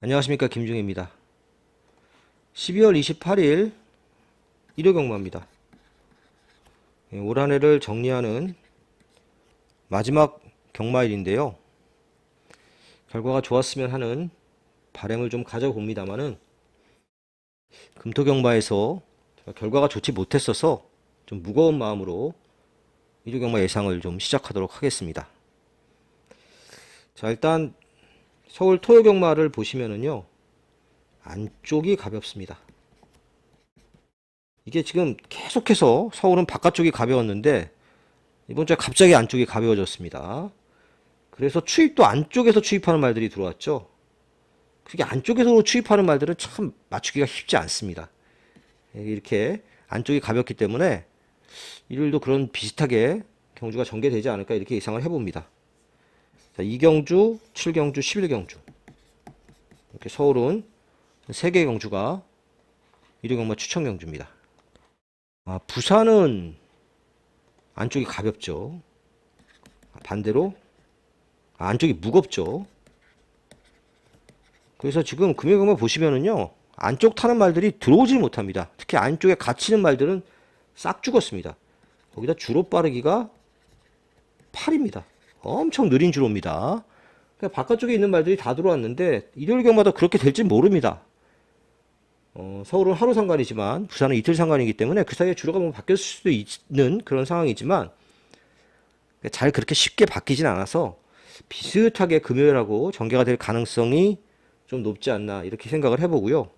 안녕하십니까, 김중혜입니다. 12월 28일 일요경마입니다. 올 한해를 정리하는 마지막 경마일인데요. 결과가 좋았으면 하는 바람을 좀 가져봅니다만은 금토경마에서 결과가 좋지 못했어서 좀 무거운 마음으로 일요경마 예상을 좀 시작하도록 하겠습니다. 자, 일단 서울 토요경마를 보시면은요, 안쪽이 가볍습니다. 이게 지금 계속해서 서울은 바깥쪽이 가벼웠는데 이번 주에 갑자기 안쪽이 가벼워졌습니다. 그래서 추입도 안쪽에서 추입하는 말들이 들어왔죠. 그게 안쪽에서 추입하는 말들은 참 맞추기가 쉽지 않습니다. 이렇게 안쪽이 가볍기 때문에 일요일도 그런 비슷하게 경주가 전개되지 않을까 이렇게 예상을 해봅니다. 자, 2경주, 7경주, 11경주 이렇게 서울은 3개 경주가 일요경마 추천 경주입니다. 부산은 안쪽이 가볍죠. 반대로 안쪽이 무겁죠. 그래서 지금 금요경마 보시면은요, 안쪽 타는 말들이 들어오질 못합니다. 특히 안쪽에 갇히는 말들은 싹 죽었습니다. 거기다 주로 빠르기가 8입니다. 엄청 느린 주로입니다. 그러니까 바깥쪽에 있는 말들이 다 들어왔는데 일요일 경마도 그렇게 될지 모릅니다. 서울은 하루 상관이지만 부산은 이틀 상관이기 때문에 그 사이에 주로가 뭐 바뀔 수도 있는 그런 상황이지만 잘 그렇게 쉽게 바뀌진 않아서 비슷하게 금요일하고 전개가 될 가능성이 좀 높지 않나 이렇게 생각을 해보고요.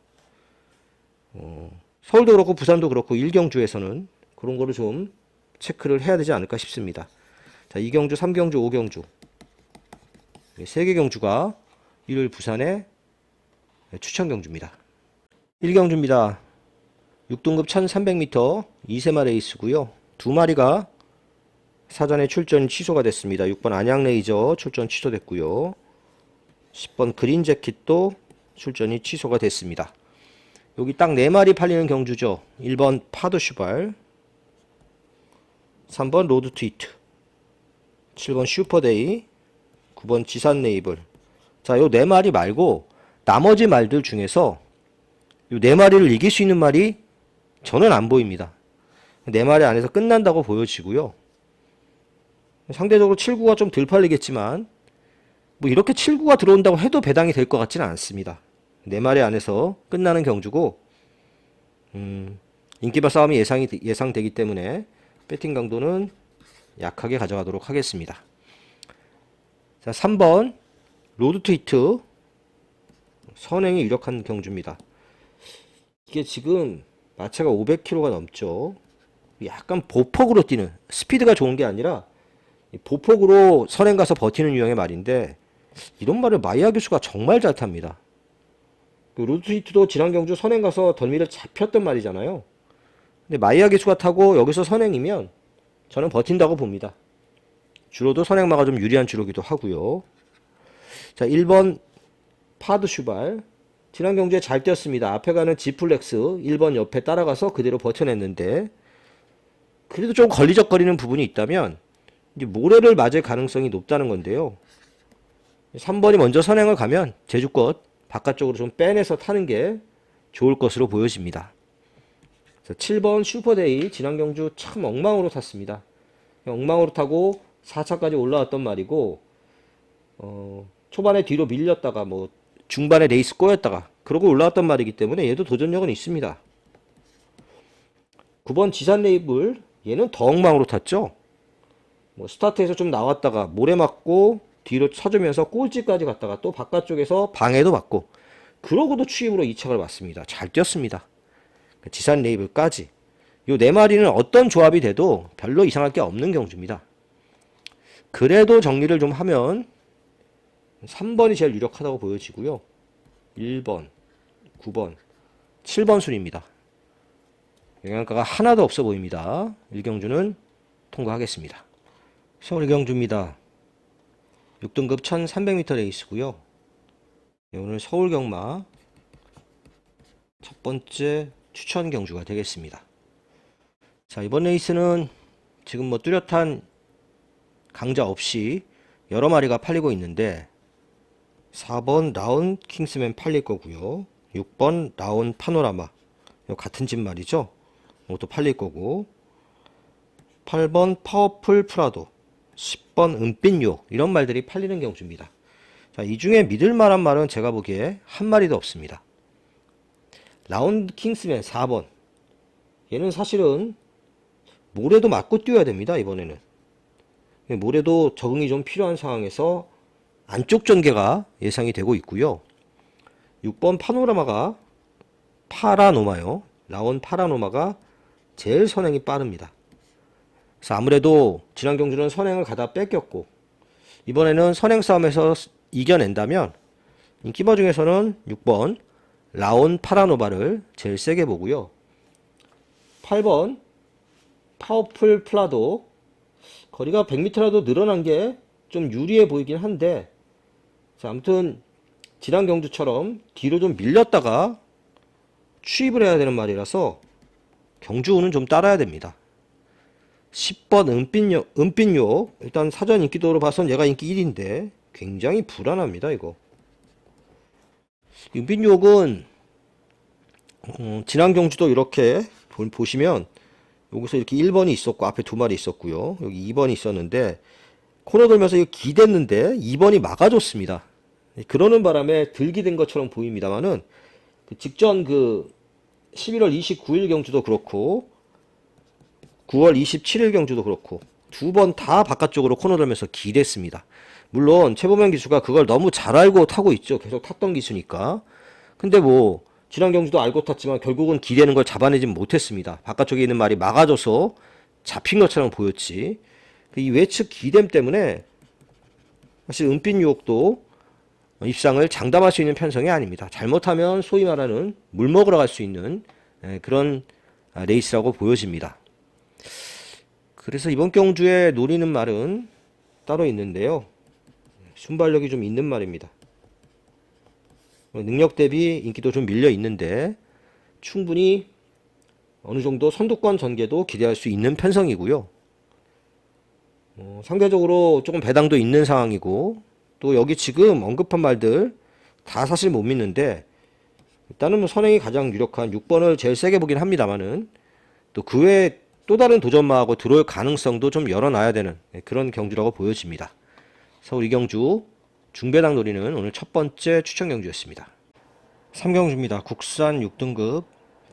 서울도 그렇고 부산도 그렇고 1경주에서는 그런 거를 좀 체크를 해야 되지 않을까 싶습니다. 자, 2경주, 3경주, 5경주 3개 경주가 일요일 부산의 추천 경주입니다. 1경주입니다. 6등급 1300m 2세마 레이스고요. 2마리가 사전에 출전이 취소가 됐습니다. 6번 안양레이저 출전 취소됐고요. 10번 그린재킷도 출전이 취소가 됐습니다. 여기 딱 4마리 팔리는 경주죠. 1번 파도슈발, 3번 로드트위트, 7번 슈퍼데이, 9번 지산네이블. 자, 요 4마리 말고 나머지 말들 중에서 요 4마리를 이길 수 있는 말이 저는 안 보입니다. 4마리 안에서 끝난다고 보여지고요. 상대적으로 7구가 좀 덜 팔리겠지만 뭐 이렇게 7구가 들어온다고 해도 배당이 될 것 같지는 않습니다. 4마리 안에서 끝나는 경주고 인기바 싸움이 예상되기 때문에 배팅 강도는 약하게 가져가도록 하겠습니다. 자, 3번 로드트위트 선행이 유력한 경주입니다. 이게 지금 마차가 500km가 넘죠. 약간 보폭으로 뛰는, 스피드가 좋은 게 아니라 보폭으로 선행 가서 버티는 유형의 말인데 이런 말을 마이야 교수가 정말 잘 탑니다. 로드트위트도 지난 경주 선행 가서 덜미를 잡혔던 말이잖아요. 근데 마이야 교수가 타고 여기서 선행이면 저는 버틴다고 봅니다. 주로도 선행마가 좀 유리한 주로기도 하고요. 자, 1번 파드슈발 지난 경주에 잘 뛰었습니다. 앞에 가는 지플렉스 1번 옆에 따라가서 그대로 버텨냈는데 그래도 좀 걸리적거리는 부분이 있다면 이제 모래를 맞을 가능성이 높다는 건데요. 3번이 먼저 선행을 가면 제주껏 바깥쪽으로 좀 빼내서 타는 게 좋을 것으로 보여집니다. 7번 슈퍼데이 지난 경주 참 엉망으로 탔습니다. 엉망으로 타고 4차까지 올라왔던 말이고 초반에 뒤로 밀렸다가 뭐 중반에 레이스 꼬였다가 그러고 올라왔던 말이기 때문에 얘도 도전력은 있습니다. 9번 지산네이블 얘는 더 엉망으로 탔죠. 뭐 스타트에서 좀 나왔다가 모래 맞고 뒤로 쳐주면서 꼴찌까지 갔다가 또 바깥쪽에서 방해도 받고 그러고도 추입으로 2착을 맞습니다. 잘 뛰었습니다. 지산네이블까지 요 4마리는 어떤 조합이 돼도 별로 이상할 게 없는 경주입니다. 그래도 정리를 좀 하면 3번이 제일 유력하다고 보여지고요. 1번, 9번, 7번 순입니다. 영양가가 하나도 없어 보입니다. 1경주는 통과하겠습니다. 서울 1경주입니다. 6등급 1300m 레이스고요. 오늘 서울 경마 첫 번째 추천 경주가 되겠습니다. 자, 이번 레이스는 지금 뭐 뚜렷한 강자 없이 여러 마리가 팔리고 있는데 4번 라운 킹스맨 팔릴 거고요. 6번 라운 파노라마. 이거 같은 집 말이죠. 이것도 팔릴 거고. 8번 파워풀 프라도. 10번 은빛요. 이런 말들이 팔리는 경주입니다. 자, 이 중에 믿을 만한 말은 제가 보기에 한 마리도 없습니다. 라운 킹스맨 4번. 얘는 사실은 모래도 맞고 뛰어야 됩니다. 이번에는. 모래도 적응이 좀 필요한 상황에서 안쪽 전개가 예상이 되고 있고요. 6번 파노라마가 파라노마요. 라온 파라노마가 제일 선행이 빠릅니다. 그래서 아무래도 지난 경주는 선행을 가다 뺏겼고 이번에는 선행 싸움에서 이겨낸다면 인기마 중에서는 6번 라온 파라노바를 제일 세게 보고요. 8번 파워풀 플라도 거리가 100m라도 늘어난 게 좀 유리해 보이긴 한데 자, 아무튼 지난 경주처럼 뒤로 좀 밀렸다가 추입을 해야 되는 말이라서 경주운은 좀 따라야 됩니다. 10번 은빛요. 일단 사전 인기도로 봐선 얘가 인기 1인데 굉장히 불안합니다. 이거 은빛요은 지난 경주도 이렇게 보시면 여기서 이렇게 1번이 있었고 앞에 두 마리 있었고요. 여기 2번이 있었는데 코너 돌면서 이거 기댔는데 2번이 막아줬습니다. 그러는 바람에 들기된 것처럼 보입니다만은 직전 11월 29일 경주도 그렇고 9월 27일 경주도 그렇고 두 번 다 바깥쪽으로 코너 돌면서 기댔습니다. 물론 최보명 기수가 그걸 너무 잘 알고 타고 있죠. 계속 탔던 기수니까. 근데 뭐 지난 경주도 알고 탔지만 결국은 기대는 걸 잡아내진 못했습니다. 바깥쪽에 있는 말이 막아줘서 잡힌 것처럼 보였지. 이 외측 기댐 때문에 사실 은빛 유혹도 입상을 장담할 수 있는 편성이 아닙니다. 잘못하면 소위 말하는 물 먹으러 갈 수 있는 그런 레이스라고 보여집니다. 그래서 이번 경주에 노리는 말은 따로 있는데요. 순발력이 좀 있는 말입니다. 능력 대비 인기도 좀 밀려 있는데 충분히 어느 정도 선두권 전개도 기대할 수 있는 편성이고요. 상대적으로 조금 배당도 있는 상황이고 또 여기 지금 언급한 말들 다 사실 못 믿는데 일단은 뭐 선행이 가장 유력한 6번을 제일 세게 보긴 합니다만은 또 그 외에 또 다른 도전마하고 들어올 가능성도 좀 열어놔야 되는 그런 경주라고 보여집니다. 서울 이경주 중배당 노리는 오늘 첫 번째 추천 경주였습니다. 3경주입니다. 국산 6등급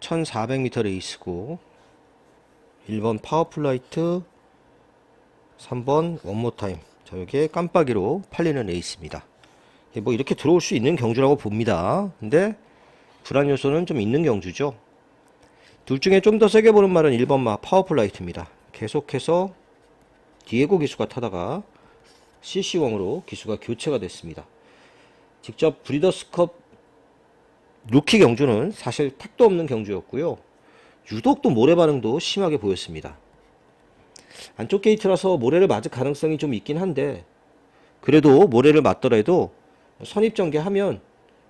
1400m 레이스고 1번 파워풀라이트 3번 원모타임. 자, 여기에 깜빡이로 팔리는 레이스입니다. 뭐 이렇게 들어올 수 있는 경주라고 봅니다. 근데 불안 요소는 좀 있는 경주죠. 둘 중에 좀 더 세게 보는 말은 1번 마 파워풀라이트입니다. 계속해서 디에고 기수가 타다가 CC1으로 기수가 교체가 됐습니다. 직접 브리더스컵 루키 경주는 사실 택도 없는 경주였고요. 유독 또 모래 반응도 심하게 보였습니다. 안쪽 게이트라서 모래를 맞을 가능성이 좀 있긴 한데 그래도 모래를 맞더라도 선입전개하면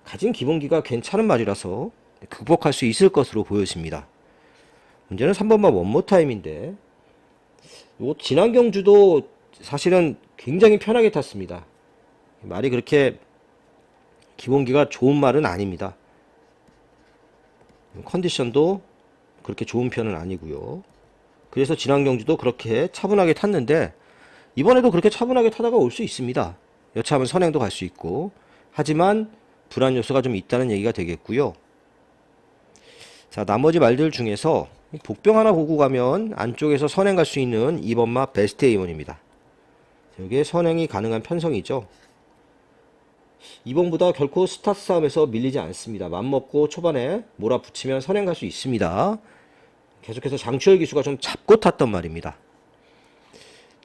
가진 기본기가 괜찮은 말이라서 극복할 수 있을 것으로 보여집니다. 문제는 3번마 원모타임인데 요 지난 경주도 사실은 굉장히 편하게 탔습니다. 말이 그렇게 기본기가 좋은 말은 아닙니다. 컨디션도 그렇게 좋은 편은 아니고요. 그래서 지난 경주도 그렇게 차분하게 탔는데 이번에도 그렇게 차분하게 타다가 올 수 있습니다. 여차하면 선행도 갈 수 있고 하지만 불안 요소가 좀 있다는 얘기가 되겠고요. 자, 나머지 말들 중에서 복병 하나 보고 가면 안쪽에서 선행 갈 수 있는 2번마 베스트 A1입니다. 여기에 선행이 가능한 편성이죠. 2번보다 결코 스타트 싸움에서 밀리지 않습니다. 맘먹고 초반에 몰아붙이면 선행 갈 수 있습니다. 계속해서 장추열 기수가 좀 잡고 탔던 말입니다.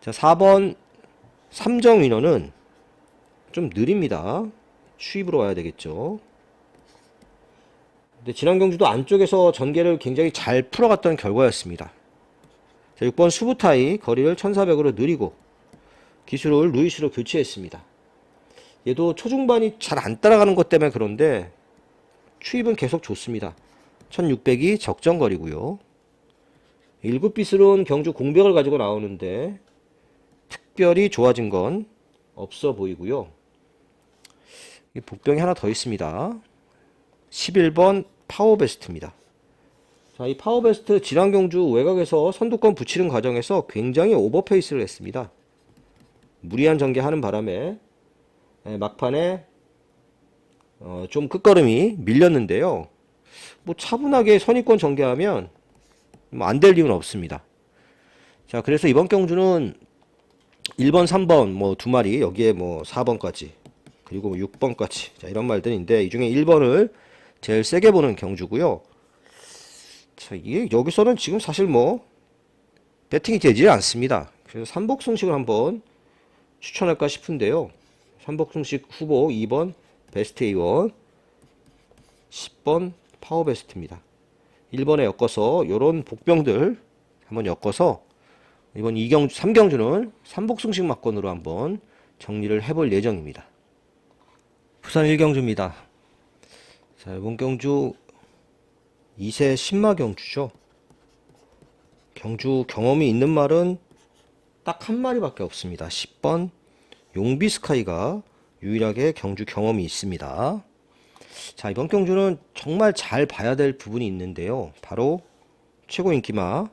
자, 4번 삼정 위너는 좀 느립니다. 추입으로 와야 되겠죠. 근데 지난 경주도 안쪽에서 전개를 굉장히 잘 풀어갔던 결과였습니다. 자, 6번 수부타이 거리를 1400으로 느리고 기수를 루이스로 교체했습니다. 얘도 초중반이 잘 안 따라가는 것 때문에 그런데 추입은 계속 좋습니다. 1600이 적정거리고요. 1급빗으로는 경주 공백을 가지고 나오는데 특별히 좋아진 건 없어 보이고요. 복병이 하나 더 있습니다. 11번 파워베스트입니다. 자, 이 파워베스트 진안경주 외곽에서 선두권 붙이는 과정에서 굉장히 오버페이스를 했습니다. 무리한 전개하는 바람에 막판에 좀 끝걸음이 밀렸는데요. 뭐 차분하게 선입권 전개하면 뭐 안 될 이유는 없습니다. 자, 그래서 이번 경주는 1번, 3번 뭐 두 마리, 여기에 뭐 4번까지, 그리고 6번까지, 자, 이런 말들인데 이 중에 1번을 제일 세게 보는 경주고요. 자, 이게 여기서는 지금 사실 뭐 배팅이 되지 않습니다. 그래서 삼복승식을 한번 추천할까 싶은데요. 삼복승식 후보 2번 베스트 A1, 10번 파워베스트입니다. 1번에 엮어서 요런 복병들 한번 엮어서 이번 2경주, 3경주는 삼복승식 막권으로 한번 정리를 해볼 예정입니다. 부산 1경주입니다. 자, 이번 경주 2세 신마 경주죠. 경주 경험이 있는 말은 딱 한 마리밖에 없습니다. 10번 용비스카이가 유일하게 경주 경험이 있습니다. 자, 이번 경주는 정말 잘 봐야 될 부분이 있는데요. 바로 최고 인기마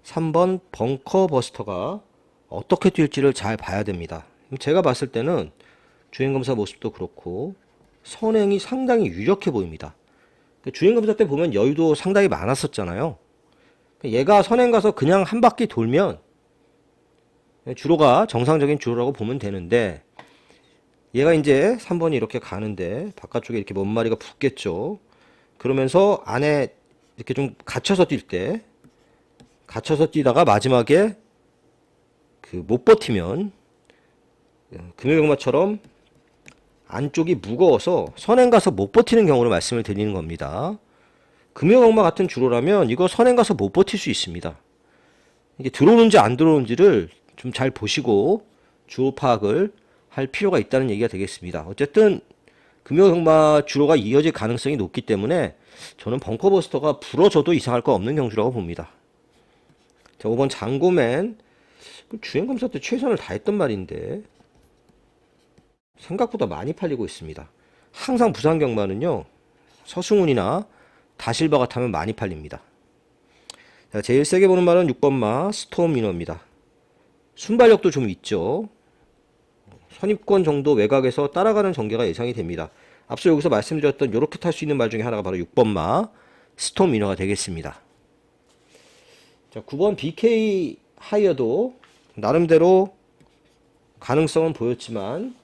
3번 벙커버스터가 어떻게 뛸지를 잘 봐야 됩니다. 제가 봤을 때는 주행검사 모습도 그렇고 선행이 상당히 유력해 보입니다. 주행검사 때 보면 여유도 상당히 많았었잖아요. 얘가 선행 가서 그냥 한 바퀴 돌면 주로가 정상적인 주로라고 보면 되는데, 얘가 이제 3번이 이렇게 가는데 바깥쪽에 이렇게 먼 마리가 붙겠죠. 그러면서 안에 이렇게 좀 갇혀서 뛰다가 마지막에 못 버티면 금요경마처럼 안쪽이 무거워서 선행 가서 못 버티는 경우를 말씀을 드리는 겁니다. 금요경마 같은 주로라면 이거 선행 가서 못 버틸 수 있습니다. 이게 들어오는지 안 들어오는지를 좀 잘 보시고 주로 파악을 할 필요가 있다는 얘기가 되겠습니다. 어쨌든 금요경마 주로가 이어질 가능성이 높기 때문에 저는 벙커버스터가 부러져도 이상할 거 없는 경주라고 봅니다. 자, 5번 장고맨, 주행검사 때 최선을 다했던 말인데 생각보다 많이 팔리고 있습니다. 항상 부산 경마는요, 서승훈이나 다실바가 타면 많이 팔립니다. 자, 제일 세게 보는 말은 6번마 스톰 위너입니다. 순발력도 좀 있죠. 선입권 정도 외곽에서 따라가는 전개가 예상이 됩니다. 앞서 여기서 말씀드렸던 이렇게 탈 수 있는 말 중에 하나가 바로 6번마 스톰 위너가 되겠습니다. 자, 9번 BK 하이어도 나름대로 가능성은 보였지만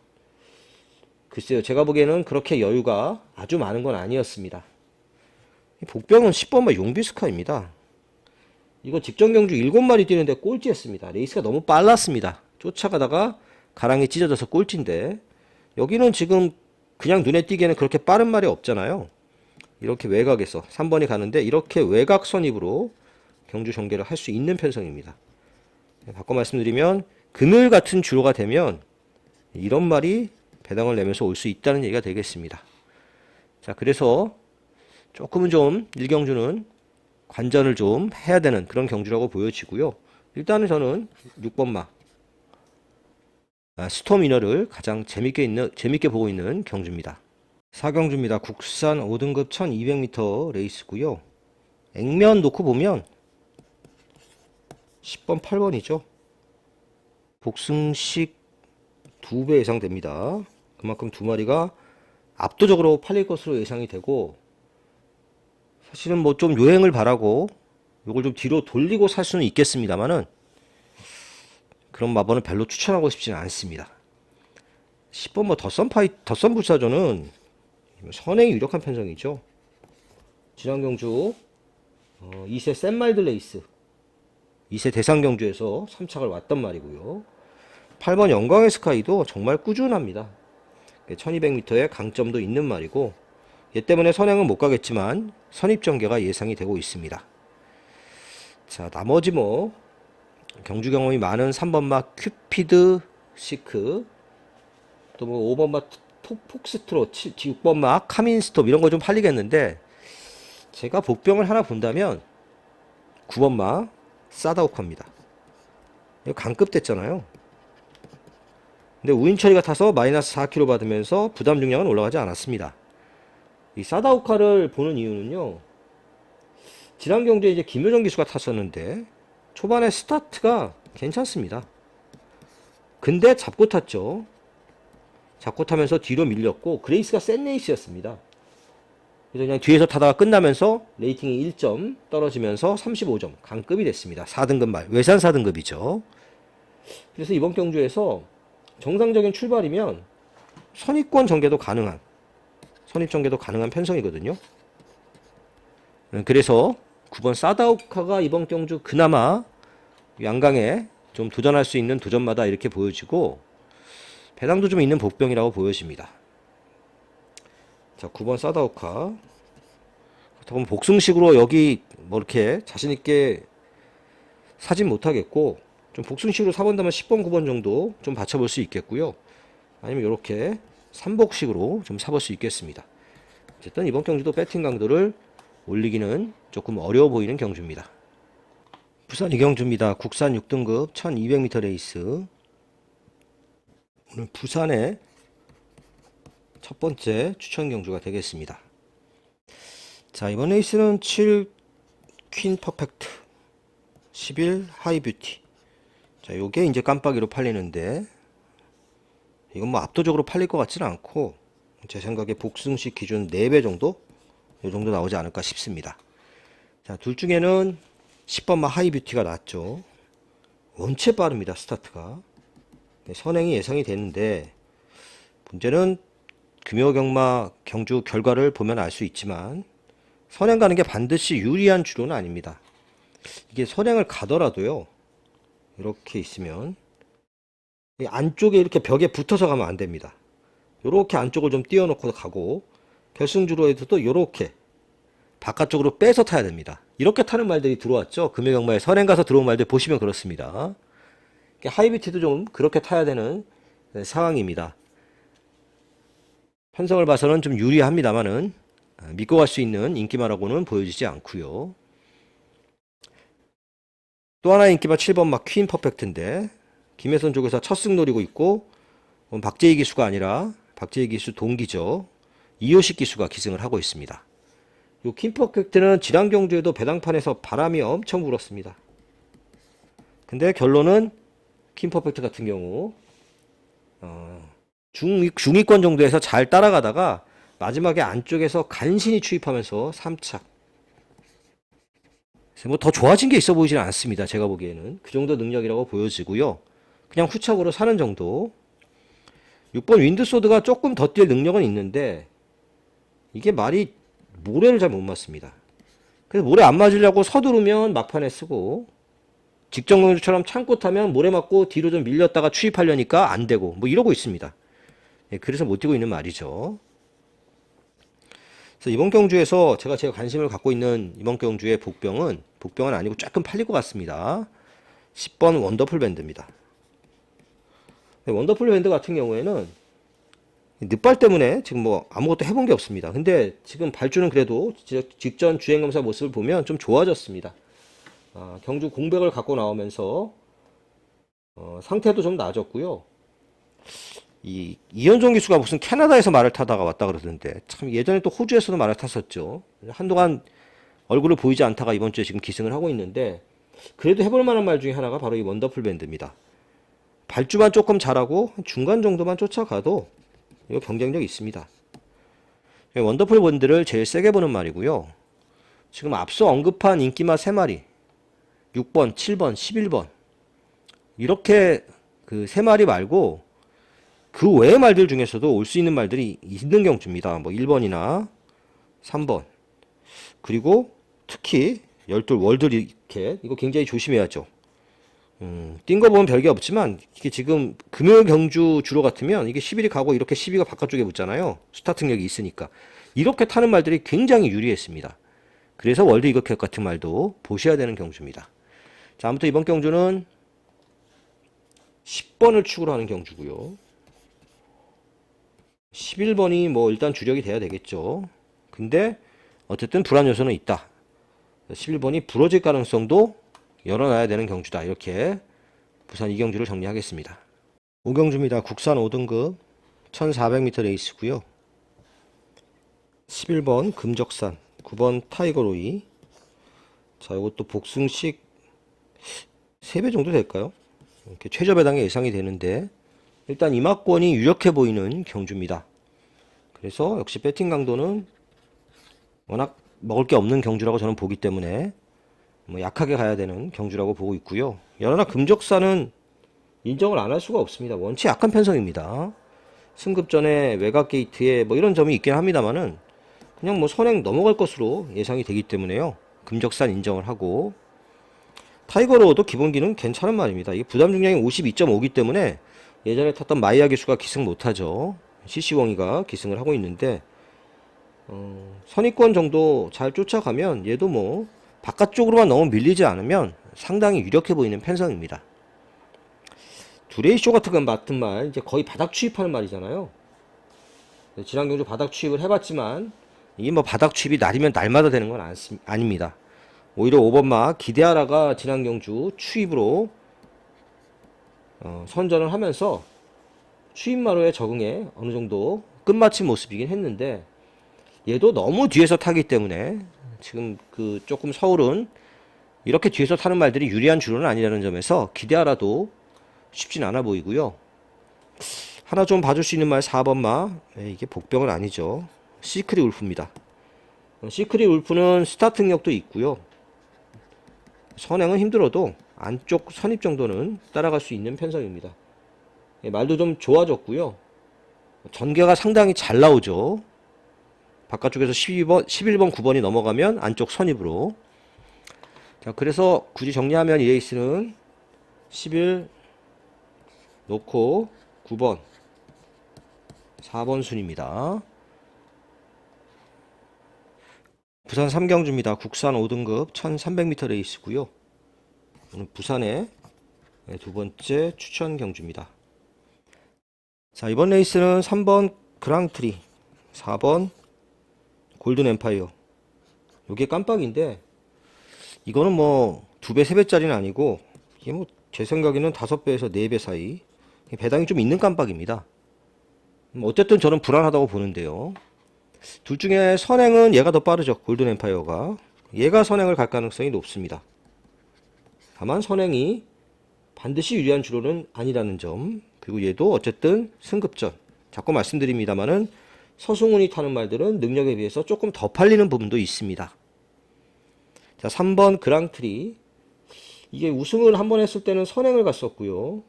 글쎄요, 제가 보기에는 그렇게 여유가 아주 많은 건 아니었습니다. 복병은 10번마 용비스카입니다. 이거 직전 경주 7마리 뛰는데 꼴찌했습니다. 레이스가 너무 빨랐습니다. 쫓아가다가 가랑이 찢어져서 꼴찌인데, 여기는 지금 그냥 눈에 띄기에는 그렇게 빠른 말이 없잖아요. 이렇게 외곽에서 3번이 가는데 이렇게 외곽 선입으로 경주 전개를 할 수 있는 편성입니다. 바꿔 말씀드리면 그늘 같은 주로가 되면 이런 말이 배당을 내면서 올 수 있다는 얘기가 되겠습니다. 자, 그래서 조금은 좀 1경주는 관전을 좀 해야 되는 그런 경주라고 보여지고요. 일단은 저는 6번마 스톰 위너를 가장 재밌게 보고 있는 경주입니다. 4경주입니다. 국산 5등급 1200m 레이스고요. 액면 놓고 보면 10번 8번이죠. 복승식 2배 예상 됩니다. 그만큼 두 마리가 압도적으로 팔릴 것으로 예상이 되고, 사실은 뭐 좀 요행을 바라고 요걸 좀 뒤로 돌리고 살 수는 있겠습니다만은 그런 마번은 별로 추천하고 싶지는 않습니다. 10번 뭐 덧선 불사조는 선행이 유력한 편성이죠. 진안경주 2세 샌마일드 레이스 2세 대상경주에서 3착을 왔단 말이고요. 8번 영광의 스카이도 정말 꾸준합니다. 1200m의 강점도 있는 말이고, 얘 때문에 선행은 못 가겠지만 선입전개가 예상이 되고 있습니다. 자, 나머지 뭐 경주 경험이 많은 3번마 큐피드 시크, 또 뭐 5번마 폭스트롯, 6번마 카민스톱 이런 거 좀 팔리겠는데, 제가 복병을 하나 본다면 9번마 사다오카입니다. 이거 강급 됐잖아요. 근데 우인 처리가 타서 마이너스 4kg 받으면서 부담 중량은 올라가지 않았습니다. 이 사다오카를 보는 이유는요, 지난 경주에 이제 김효정 기수가 탔었는데 초반에 스타트가 괜찮습니다. 근데 잡고 탔죠. 잡고 타면서 뒤로 밀렸고 그레이스가 센 레이스였습니다. 그래서 그냥 뒤에서 타다가 끝나면서 레이팅이 1점 떨어지면서 35점 강급이 됐습니다. 4등급 말 외산 4등급이죠. 그래서 이번 경주에서 정상적인 출발이면 선입권 전개도 가능한 편성이거든요. 그래서 9번 사다오카가 이번 경주 그나마 양강에 좀 도전할 수 있는 도전마다 이렇게 보여지고 배당도 좀 있는 복병이라고 보여집니다. 자, 9번 사다오카. 그렇다면 복승식으로 여기 뭐 이렇게 자신있게 사진 못하겠고, 좀 복승식으로 사본다면 10번, 9번 정도 좀 받쳐볼 수 있겠고요. 아니면 이렇게 3복식으로 좀 사볼 수 있겠습니다. 어쨌든 이번 경주도 배팅 강도를 올리기는 조금 어려워 보이는 경주입니다. 부산 이경주입니다. 국산 6등급 1200m 레이스. 오늘 부산의 첫 번째 추천 경주가 되겠습니다. 자, 이번 레이스는 7 퀸 퍼펙트, 11 하이 뷰티. 자, 요게 이제 깜빡이로 팔리는데, 이건 뭐 압도적으로 팔릴 것 같지는 않고, 제 생각에 복승식 기준 4배 정도? 요 정도 나오지 않을까 싶습니다. 자, 둘 중에는 10번마 하이 뷰티가 낫죠. 원체 빠릅니다, 스타트가. 선행이 예상이 되는데, 문제는 금요경마 경주 결과를 보면 알 수 있지만, 선행 가는 게 반드시 유리한 주로는 아닙니다. 이게 선행을 가더라도요, 이렇게 있으면, 이 안쪽에 이렇게 벽에 붙어서 가면 안 됩니다. 이렇게 안쪽을 좀 띄워놓고 가고, 결승주로에서도 이렇게 바깥쪽으로 빼서 타야 됩니다. 이렇게 타는 말들이 들어왔죠. 금요경마에 선행 가서 들어온 말들 보시면 그렇습니다. 하이비티도 좀 그렇게 타야 되는 상황입니다. 편성을 봐서는 좀 유리합니다만은 믿고 갈 수 있는 인기마라고는 보여지지 않고요. 또 하나의 인기마 7번마 퀸 퍼펙트인데 김혜선 쪽에서 첫 승 노리고 있고, 박재희 기수가 아니라 박재희 기수 동기죠. 이효식 기수가 기승을 하고 있습니다. 이 퀸 퍼펙트는 지난 경주에도 배당판에서 바람이 엄청 불었습니다. 근데 결론은 퀸 퍼펙트 같은 경우 중위권 정도에서 잘 따라가다가 마지막에 안쪽에서 간신히 추입하면서 3착. 뭐 더 좋아진 게 있어 보이지는 않습니다. 제가 보기에는 그 정도 능력이라고 보여지고요. 그냥 후착으로 사는 정도. 6번 윈드소드가 조금 더 뛸 능력은 있는데 이게 말이 모래를 잘 못 맞습니다. 그래서 모래 안 맞으려고 서두르면 막판에 쓰고, 직전 경주처럼 참고 타면 모래 맞고 뒤로 좀 밀렸다가 추입하려니까 안 되고 뭐 이러고 있습니다. 그래서 못 뛰고 있는 말이죠. 그래서 이번 경주에서 제가 관심을 갖고 있는 이번 경주의 복병은 아니고 조금 팔릴 것 같습니다. 10번 원더풀 밴드입니다. 원더풀 밴드 같은 경우에는 늑발 때문에 지금 뭐 아무것도 해본 게 없습니다. 근데 지금 발주는 그래도 직전 주행검사 모습을 보면 좀 좋아졌습니다. 경주 공백을 갖고 나오면서 상태도 좀 나아졌고요. 이현종 기수가 무슨 캐나다에서 말을 타다가 왔다 그러던데, 참 예전에 또 호주에서도 말을 탔었죠. 한동안 얼굴을 보이지 않다가 이번 주에 지금 기승을 하고 있는데, 그래도 해볼 만한 말 중에 하나가 바로 이 원더풀 밴드입니다. 발주만 조금 잘하고 중간 정도만 쫓아가도 이거 경쟁력 있습니다. 원더풀 밴드를 제일 세게 보는 말이고요. 지금 앞서 언급한 인기마 3마리 6번, 7번, 11번 이렇게 그 3마리 말고 그 외의 말들 중에서도 올 수 있는 말들이 있는 경주입니다. 뭐 1번이나 3번, 그리고 특히 12 월드 리켓, 이거 굉장히 조심해야죠. 뛴 거 보면 별게 없지만 이게 지금 금요 경주 주로 같으면 이게 11이 가고 이렇게 12가 바깥쪽에 붙잖아요. 스타팅력이 있으니까 이렇게 타는 말들이 굉장히 유리했습니다. 그래서 월드 이거켓 같은 말도 보셔야 되는 경주입니다. 자, 아무튼 이번 경주는 10번을 축으로 하는 경주고요. 11번이 뭐 일단 주력이 돼야 되겠죠. 근데 어쨌든 불안 요소는 있다. 11번이 부러질 가능성도 열어놔야 되는 경주다. 이렇게 부산 이 경주를 정리하겠습니다. 5경주입니다. 국산 5등급 1400m 레이스고요. 11번 금적산, 9번 타이거로이. 자, 이것도 복승식 3배 정도 될까요? 이렇게 최저 배당이 예상이 되는데, 일단 임하권이 유력해 보이는 경주입니다. 그래서 역시 배팅 강도는 워낙 먹을 게 없는 경주라고 저는 보기 때문에 뭐 약하게 가야 되는 경주라고 보고 있고요. 연하나 금적산은 인정을 안 할 수가 없습니다. 원체 약한 편성입니다. 승급 전에 외곽 게이트에 뭐 이런 점이 있긴 합니다만은 그냥 뭐 선행 넘어갈 것으로 예상이 되기 때문에요. 금적산 인정을 하고, 타이거로도 기본기는 괜찮은 말입니다. 이게 부담 중량이 52.5기 때문에 예전에 탔던 마이야 기수가 기승 못하죠. CC웡이가 기승을 하고 있는데, 선입권 정도 잘 쫓아가면 얘도 뭐 바깥쪽으로만 너무 밀리지 않으면 상당히 유력해 보이는 편성입니다. 두레이쇼 같은 건 맡은 말, 이제 거의 바닥 추입하는 말이잖아요. 지난 경주 바닥 추입을 해봤지만 이게 뭐 바닥 추입이 날이면 날마다 되는 건 아닙니다. 오히려 5번마 기대하라가 지난 경주 추입으로 선전을 하면서 추입마루에 적응해 어느 정도 끝마친 모습이긴 했는데, 얘도 너무 뒤에서 타기 때문에 지금 그 조금 서울은 이렇게 뒤에서 타는 말들이 유리한 주로는 아니라는 점에서 기대하라도 쉽진 않아 보이고요. 하나 좀 봐줄 수 있는 말 4번마, 이게 복병은 아니죠. 시크릿 울프입니다. 시크릿 울프는 스타트 능력도 있고요. 선행은 힘들어도 안쪽 선입 정도는 따라갈 수 있는 편성입니다. 말도 좀 좋아졌고요. 전개가 상당히 잘 나오죠. 바깥쪽에서 11번 9번이 넘어가면 안쪽 선입으로. 자, 그래서 굳이 정리하면 이 레이스는 11 놓고 9번 4번 순입니다. 부산 3경주입니다. 국산 5등급 1300m 레이스고요. 오늘 부산의 두 번째 추천 경주입니다. 자, 이번 레이스는 3번 그랑프리, 4번 골든 엠파이어. 요게 깜빡인데, 이거는 뭐 2배 3배짜리는 아니고, 이게 뭐 제 생각에는 5배에서 4배 사이 배당이 좀 있는 깜빡입니다. 어쨌든 저는 불안하다고 보는데요. 둘 중에 선행은 얘가 더 빠르죠. 골든 엠파이어가. 얘가 선행을 갈 가능성이 높습니다. 다만 선행이 반드시 유리한 주로는 아니라는 점, 그리고 얘도 어쨌든 승급전, 자꾸 말씀드립니다만은 서승훈이 타는 말들은 능력에 비해서 조금 더 팔리는 부분도 있습니다. 자, 3번 그랑트리. 이게 우승을 한번 했을 때는 선행을 갔었고요.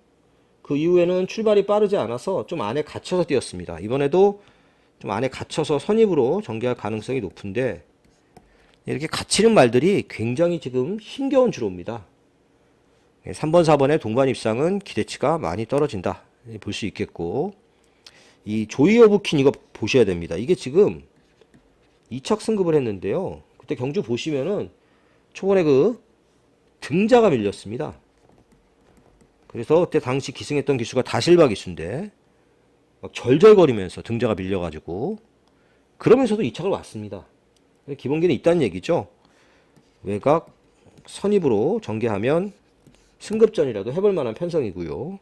그 이후에는 출발이 빠르지 않아서 좀 안에 갇혀서 뛰었습니다. 이번에도 좀 안에 갇혀서 선입으로 전개할 가능성이 높은데, 이렇게 갇히는 말들이 굉장히 지금 힘겨운 주로입니다. 3번 4번의 동반 입상은 기대치가 많이 떨어진다 볼 수 있겠고, 이 조이 오브 퀸 이거 보셔야 됩니다. 이게 지금 2착 승급을 했는데요. 그때 경주 보시면은 초반에 그 등자가 밀렸습니다. 그래서 그때 당시 기승했던 기수가 다실바 기수인데 막 절절거리면서 등자가 밀려가지고, 그러면서도 2착을 왔습니다. 기본기는 있다는 얘기죠. 외곽 선입으로 전개하면 승급전이라도 해볼 만한 편성이고요.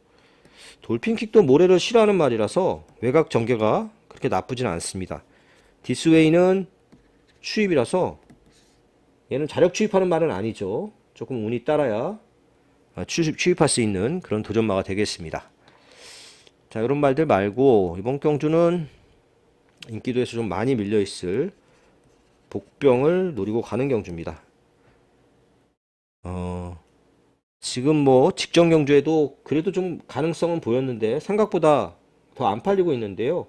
돌핀킥도 모래를 싫어하는 말이라서 외곽 전개가 그렇게 나쁘진 않습니다. 디스웨이는 추입이라서 얘는 자력 추입하는 말은 아니죠. 조금 운이 따라야 추입할 수 있는 그런 도전마가 되겠습니다. 자, 이런 말들 말고 이번 경주는 인기도에서 좀 많이 밀려있을 복병을 노리고 가는 경주입니다. 지금 뭐 직전 경주에도 그래도 좀 가능성은 보였는데 생각보다 더 안 팔리고 있는데요.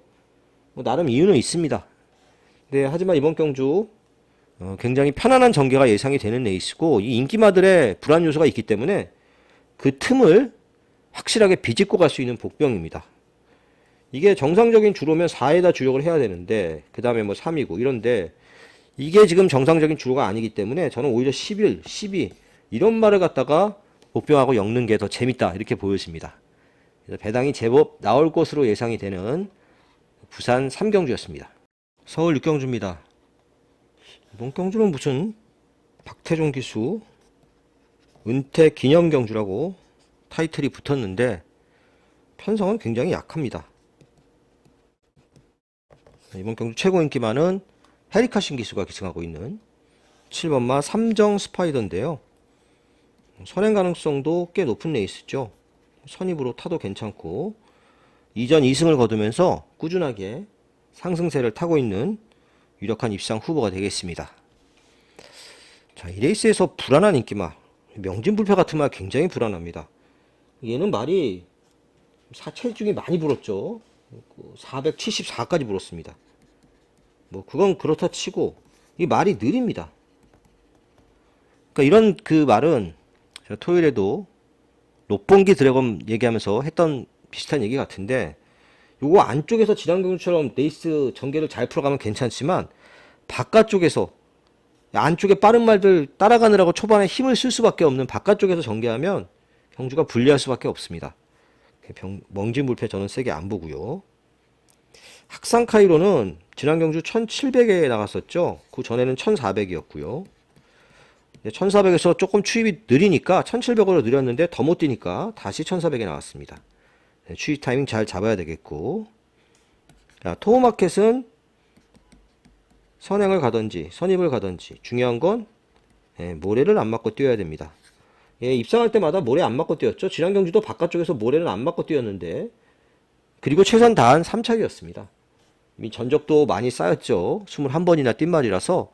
뭐 나름 이유는 있습니다. 네, 하지만 이번 경주 굉장히 편안한 전개가 예상이 되는 레이스고, 이 인기마들의 불안 요소가 있기 때문에 그 틈을 확실하게 비집고 갈 수 있는 복병입니다. 이게 정상적인 주로면 4에다 주력을 해야 되는데, 그 다음에 뭐 3이고 이런데, 이게 지금 정상적인 주로가 아니기 때문에 저는 오히려 11, 12 이런 말을 갖다가 복병하고 엮는 게 더 재밌다 이렇게 보여집니다. 그래서 배당이 제법 나올 것으로 예상이 되는 부산 3경주였습니다. 서울 6경주입니다. 이번 경주는 무슨 박태종 기수 은퇴 기념 경주라고 타이틀이 붙었는데, 편성은 굉장히 약합니다. 이번 경주 최고 인기마는 헤리카신 기수가 기승하고 있는 7번마 삼정 스파이더인데요. 선행 가능성도 꽤 높은 레이스죠. 선입으로 타도 괜찮고 이전 2승을 거두면서 꾸준하게 상승세를 타고 있는 유력한 입상 후보가 되겠습니다. 자, 이 레이스에서 불안한 인기마, 명진불패 같은 말 굉장히 불안합니다. 얘는 말이 체중이 많이 불었죠. 474까지 불었습니다. 뭐 그건 그렇다 치고 이 말이 느립니다. 그러니까 이런 그 말은 제가 토요일에도 롯봉기 드래곤 얘기하면서 했던 비슷한 얘기 같은데, 요거 안쪽에서 지난 경주처럼 레이스 전개를 잘 풀어가면 괜찮지만 바깥쪽에서 안쪽에 빠른 말들 따라가느라고 초반에 힘을 쓸 수밖에 없는 바깥쪽에서 전개하면 경주가 불리할 수밖에 없습니다. 멍진불패 저는 세게 안 보고요. 학상 카이로는 지난 경주 1700에 나갔었죠. 그 전에는 1400이었고요. 1400에서 조금 추입이 느리니까 1700으로 느렸는데 더 못 뛰니까 다시 1400에 나왔습니다. 추입 타이밍 잘 잡아야 되겠고, 자, 토우마켓은 선행을 가든지 선입을 가든지 중요한 건 모래를 안 맞고 뛰어야 됩니다. 입상할 때마다 모래 안 맞고 뛰었죠. 지난 경주도 바깥쪽에서 모래는 안 맞고 뛰었는데, 그리고 최선 다한 3착이었습니다. 이미 전적도 많이 쌓였죠. 21번이나 뛴 말이라서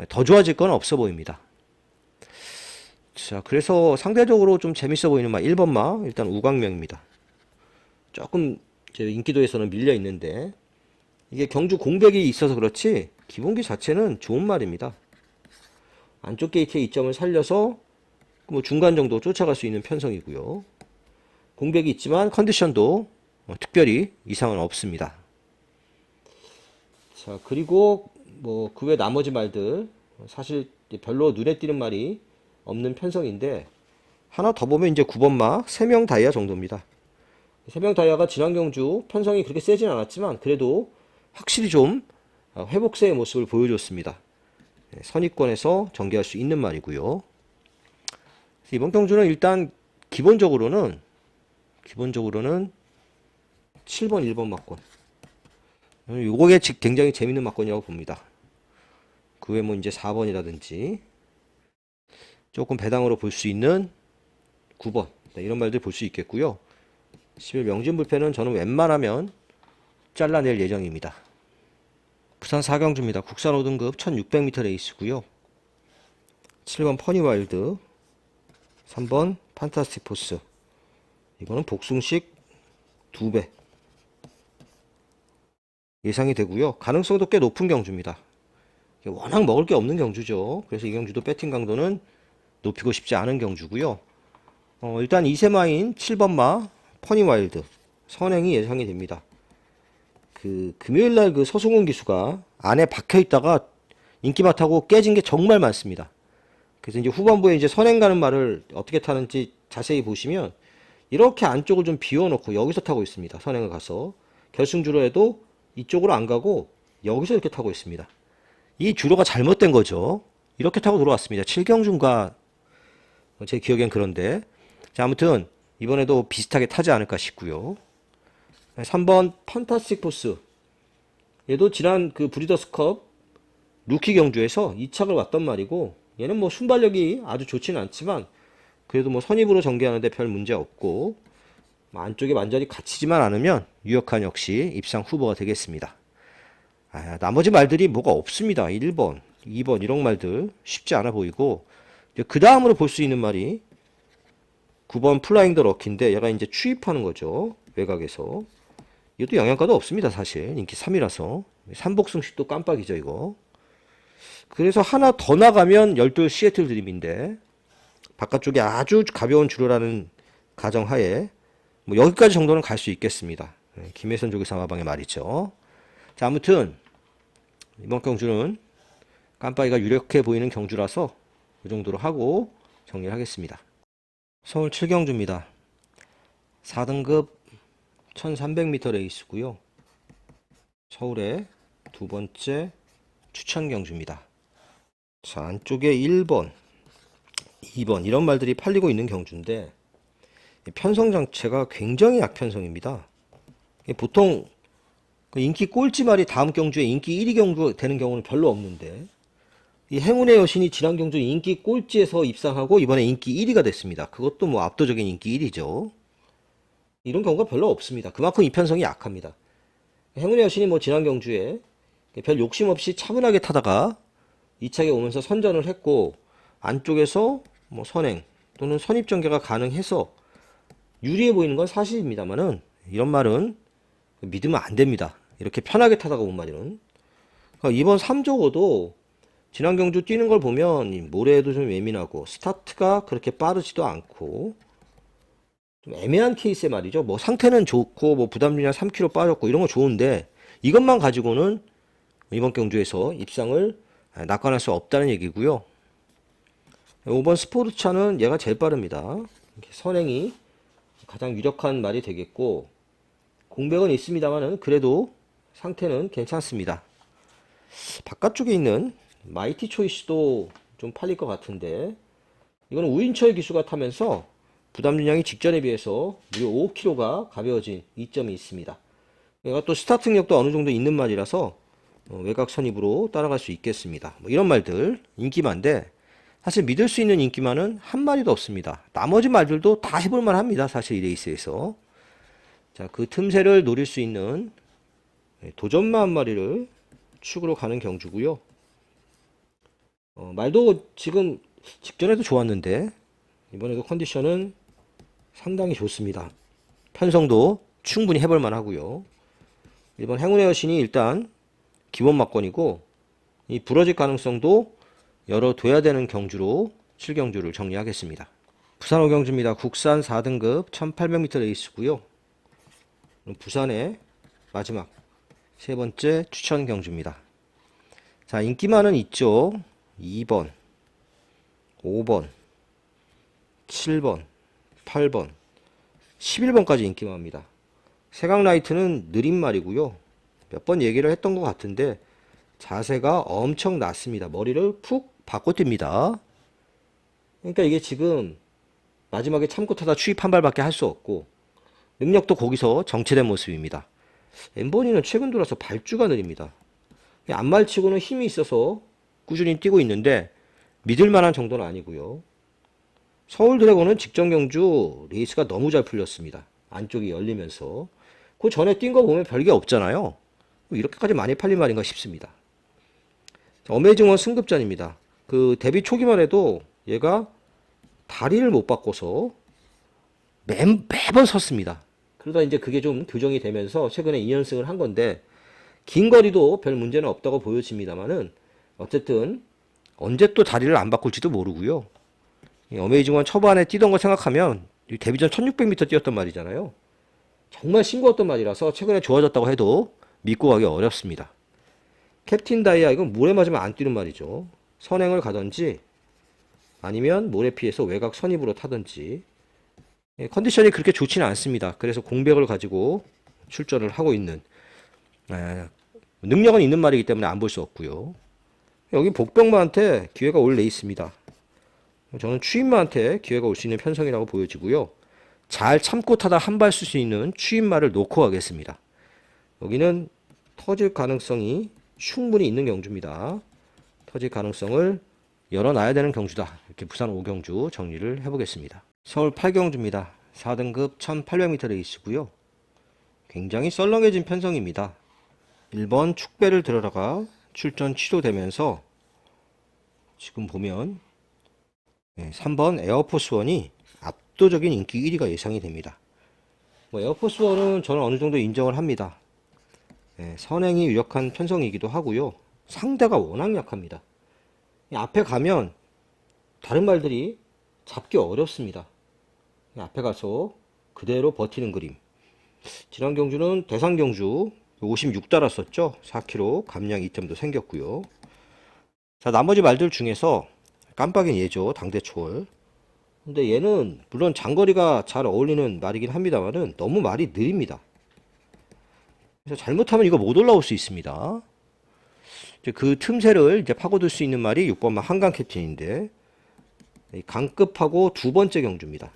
더 좋아질 건 없어 보입니다. 자, 그래서 상대적으로 좀 재밌어 보이는 마 1번마 일단 우광명입니다. 조금 인기도에서는 밀려 있는데 이게 경주 공백이 있어서 그렇지 기본기 자체는 좋은 말입니다. 안쪽 게이트의 이점을 살려서 뭐 중간 정도 쫓아갈 수 있는 편성이고요. 공백이 있지만 컨디션도 특별히 이상은 없습니다. 자, 그리고 뭐 그 외 나머지 말들 사실 별로 눈에 띄는 말이 없는 편성인데, 하나 더 보면 이제 9번마 세명 다이아 정도입니다. 세명 다이아가 지난 경주 편성이 그렇게 세진 않았지만 그래도 확실히 좀 회복세의 모습을 보여줬습니다. 선입권에서 전개할 수 있는 말이고요. 이번 경주는 일단 기본적으로는 7번 1번 막권, 요게 굉장히 재밌는 막권이라고 봅니다. 그 외 뭐 이제 4번이라든지 조금 배당으로 볼 수 있는 9번, 이런 말들 볼 수 있겠고요. 11 명진불패는 저는 웬만하면 잘라낼 예정입니다. 부산 4경주입니다. 국산 5등급 1600m 레이스고요. 7번 퍼니와일드, 3번 판타스틱 포스, 이거는 복숭식 2배 예상이 되고요. 가능성도 꽤 높은 경주입니다. 워낙 먹을 게 없는 경주죠. 그래서 이 경주도 배팅 강도는 높이고 싶지 않은 경주고요. 일단 2세마인 7번마 퍼니와일드 선행이 예상이 됩니다. 그 금요일날 그 서승훈 기수가 안에 박혀있다가 인기마 타고 깨진 게 정말 많습니다. 그래서 이제 후반부에 이제 선행 가는 말을 어떻게 타는지 자세히 보시면 이렇게 안쪽을 좀 비워놓고 여기서 타고 있습니다. 선행을 가서 결승주로 해도 이쪽으로 안 가고 여기서 이렇게 타고 있습니다. 이 주로가 잘못된 거죠. 이렇게 타고 들어왔습니다. 7경주인가 제 기억엔 그런데, 자, 아무튼 이번에도 비슷하게 타지 않을까 싶고요. 3번 판타스틱 포스, 얘도 지난 그 브리더스컵 루키 경주에서 2착을 왔단 말이고, 얘는 뭐 순발력이 아주 좋지는 않지만 그래도 뭐 선입으로 전개하는데 별 문제 없고, 안쪽에 완전히 갇히지만 않으면 유력한 역시 입상 후보가 되겠습니다. 나머지 말들이 뭐가 없습니다. 1번, 2번 이런 말들 쉽지 않아 보이고, 그 다음으로 볼 수 있는 말이 9번 플라잉 더 럭키인데, 얘가 이제 추입하는 거죠. 외곽에서. 이것도 영양가도 없습니다. 사실 인기 3이라서 3복승식도 깜빡이죠 이거. 그래서 하나 더 나가면 12 시애틀 드림인데, 바깥쪽에 아주 가벼운 주로라는 가정하에 뭐 여기까지 정도는 갈 수 있겠습니다. 김혜선 조기 사마방의 말이죠. 자, 아무튼 이번 경주는 깜빡이가 유력해 보이는 경주라서 이 정도로 하고 정리를 하겠습니다. 서울 7경주입니다. 4등급 1300m 레이스고요. 서울의 두 번째 추천 경주입니다. 자, 안쪽에 1번, 2번 이런 말들이 팔리고 있는 경주인데, 편성 자체가 굉장히 약편성입니다. 보통 인기 꼴찌 말이 다음 경주에 인기 1위 경주 되는 경우는 별로 없는데, 이 행운의 여신이 지난 경주 인기 꼴찌에서 입상하고 이번에 인기 1위가 됐습니다. 그것도 뭐 압도적인 인기 1위죠. 이런 경우가 별로 없습니다. 그만큼 이 편성이 약합니다. 행운의 여신이 뭐 지난 경주에 별 욕심 없이 차분하게 타다가 2차에 오면서 선전을 했고, 안쪽에서 뭐 선행 또는 선입전개가 가능해서 유리해 보이는 건 사실입니다만은, 이런 말은 믿으면 안 됩니다. 이렇게 편하게 타다가 온 말은. 그러니까 이번 3조고도 지난 경주 뛰는 걸 보면 모래에도 좀 예민하고 스타트가 그렇게 빠르지도 않고 좀 애매한 케이스의 말이죠. 뭐 상태는 좋고 뭐 부담률이 3kg 빠졌고 이런 거 좋은데, 이것만 가지고는 이번 경주에서 입상을 낙관할 수 없다는 얘기고요. 5번 스포르차는 얘가 제일 빠릅니다. 선행이 가장 유력한 말이 되겠고, 공백은 있습니다만은 그래도 상태는 괜찮습니다. 바깥쪽에 있는 마이티 초이스도 좀 팔릴 것 같은데, 이거는 우인철 기수가 타면서 부담 윤량이 직전에 비해서 무려 5kg가 가벼워진 이점이 있습니다. 얘가 또 스타트 능력도 어느 정도 있는 말이라서 외곽 선입으로 따라갈 수 있겠습니다. 뭐 이런 말들 인기만인데, 사실 믿을 수 있는 인기만은 한 마리도 없습니다. 나머지 말들도 다 해볼만 합니다. 사실 이 레이스에서. 자, 그 틈새를 노릴 수 있는 도전마 한 마리를 축으로 가는 경주고요. 말도 지금 직전에도 좋았는데 이번에도 컨디션은 상당히 좋습니다. 편성도 충분히 해볼만 하고요. 이번 행운의 여신이 일단 기본 막건이고, 이 부러질 가능성도 열어둬야 되는 경주로 7경주를 정리하겠습니다. 부산 5경주입니다. 국산 4등급 1800m 레이스고요. 부산의 마지막 세 번째 추천 경주입니다. 자, 인기만은 있죠. 2번, 5번, 7번, 8번, 11번까지 인기만합니다. 세강라이트는 느린 말이고요. 몇 번 얘기를 했던 것 같은데 자세가 엄청 낮습니다. 머리를 푹 바꿔 뜁니다. 그러니까 이게 지금 마지막에 참고 타다 추입 한 발밖에 할 수 없고, 능력도 거기서 정체된 모습입니다. 엠보니는 최근 들어서 발주가 느립니다. 안말치고는 힘이 있어서 꾸준히 뛰고 있는데 믿을 만한 정도는 아니고요. 서울 드래곤은 직전 경주 레이스가 너무 잘 풀렸습니다. 안쪽이 열리면서. 그 전에 뛴 거 보면 별게 없잖아요. 이렇게까지 많이 팔린 말인가 싶습니다. 어메이징원 승급전입니다. 그 데뷔 초기만 해도 얘가 다리를 못 바꿔서 매번 섰습니다. 그러다 이제 그게 좀 교정이 되면서 최근에 2연승을 한 건데, 긴 거리도 별 문제는 없다고 보여집니다만은 어쨌든 언제 또 다리를 안 바꿀지도 모르고요. 어메이징원 초반에 뛰던 거 생각하면 데뷔전 1600m 뛰었던 말이잖아요. 정말 싱거웠던 말이라서 최근에 좋아졌다고 해도 믿고 가기 어렵습니다. 캡틴 다이아, 이건 모래 맞으면 안 뛰는 말이죠. 선행을 가든지 아니면 모래 피해서 외곽 선입으로 타든지. 컨디션이 그렇게 좋지는 않습니다. 그래서 공백을 가지고 출전을 하고 있는, 능력은 있는 말이기 때문에 안 볼 수 없고요. 여기 복병마한테 기회가 올 레이스입니다. 저는 추임마한테 기회가 올 수 있는 편성이라고 보여지고요. 잘 참고 타다 한 발 쓸 수 있는 추임마를 놓고 가겠습니다. 여기는 터질 가능성이 충분히 있는 경주입니다. 터질 가능성을 열어놔야 되는 경주다. 이렇게 부산 5경주 정리를 해보겠습니다. 서울 8경주입니다. 4등급 1800m 레이스고요. 굉장히 썰렁해진 편성입니다. 1번 축배를 들어다가 출전 취소되면서 지금 보면 3번 에어포스1이 압도적인 인기 1위가 예상이 됩니다. 에어포스1은 저는 어느 정도 인정을 합니다. 선행이 유력한 편성이기도 하고요. 상대가 워낙 약합니다. 앞에 가면 다른 말들이 잡기 어렵습니다. 앞에 가서 그대로 버티는 그림. 지난 경주는 대상 경주 56 달았었죠. 4kg 감량 이점도 생겼고요. 자, 나머지 말들 중에서 깜빡인 얘죠. 당대초월. 근데 얘는 물론 장거리가 잘 어울리는 말이긴 합니다만은 너무 말이 느립니다. 그래서 잘못하면 이거 못 올라올 수 있습니다. 이제 그 틈새를 이제 파고들 수 있는 말이 6번마 한강 캡틴인데, 강급하고 두 번째 경주입니다.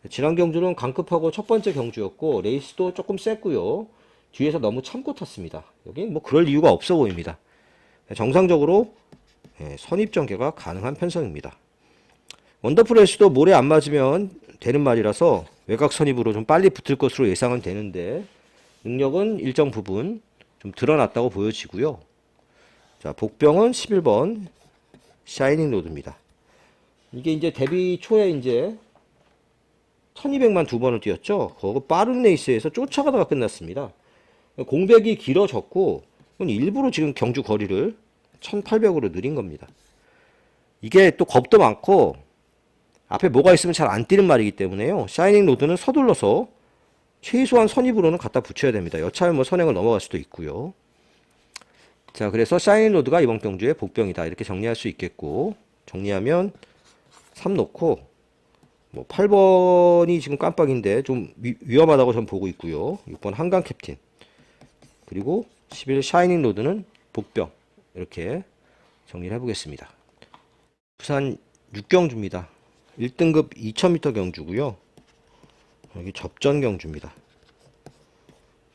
지난 경주는 강급하고 첫 번째 경주였고 레이스도 조금 셌고요. 뒤에서 너무 참고 탔습니다. 여기 뭐 그럴 이유가 없어 보입니다. 정상적으로 선입 전개가 가능한 편성입니다. 원더풀 S도 모래 안 맞으면 되는 말이라서 외곽 선입으로 좀 빨리 붙을 것으로 예상은 되는데 능력은 일정 부분 좀 드러났다고 보여지고요. 자, 복병은 11번 샤이닝 로드입니다. 이게 이제 데뷔 초에 이제 1200만 두 번을 뛰었죠. 그거 빠른 레이스에서 쫓아가다가 끝났습니다. 공백이 길어졌고 일부러 지금 경주 거리를 1800으로 느린 겁니다. 이게 또 겁도 많고 앞에 뭐가 있으면 잘 안 뛰는 말이기 때문에요. 샤이닝 로드는 서둘러서 최소한 선입으로는 갖다 붙여야 됩니다. 여차하면 뭐 선행을 넘어갈 수도 있고요. 자, 그래서 샤이닝 로드가 이번 경주의 복병이다. 이렇게 정리할 수 있겠고, 정리하면 3 놓고 뭐 8번이 지금 깜빡인데 좀 위험하다고 전 보고 있고요. 6번 한강 캡틴, 그리고 11 샤이닝 로드는 복병, 이렇게 정리를 해보겠습니다. 부산 6경주입니다. 1등급 2000m 경주고요. 여기 접전 경주입니다.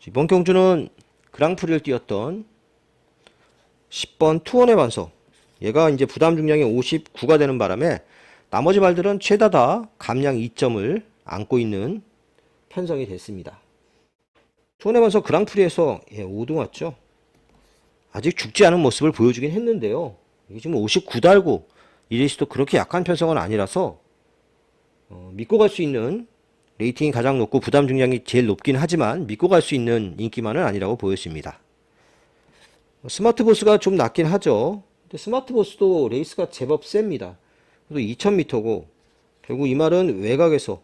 이번 경주는 그랑프리를 뛰었던 10번 투원의 반석, 얘가 이제 부담 중량이 59가 되는 바람에 나머지 말들은 최다 다 감량 2점을 안고 있는 편성이 됐습니다. 투원의 반석 그랑프리에서 5등 왔죠. 아직 죽지 않은 모습을 보여주긴 했는데요. 이게 지금 59 달고 이 레이스도 그렇게 약한 편성은 아니라서 믿고 갈 수 있는, 레이팅이 가장 높고 부담 중량이 제일 높긴 하지만 믿고 갈 수 있는 인기만은 아니라고 보여집니다. 스마트 보스가 좀 낫긴 하죠. 근데 스마트 보스도 레이스가 제법 셉니다. 그래도 2000m고 결국 이 말은 외곽에서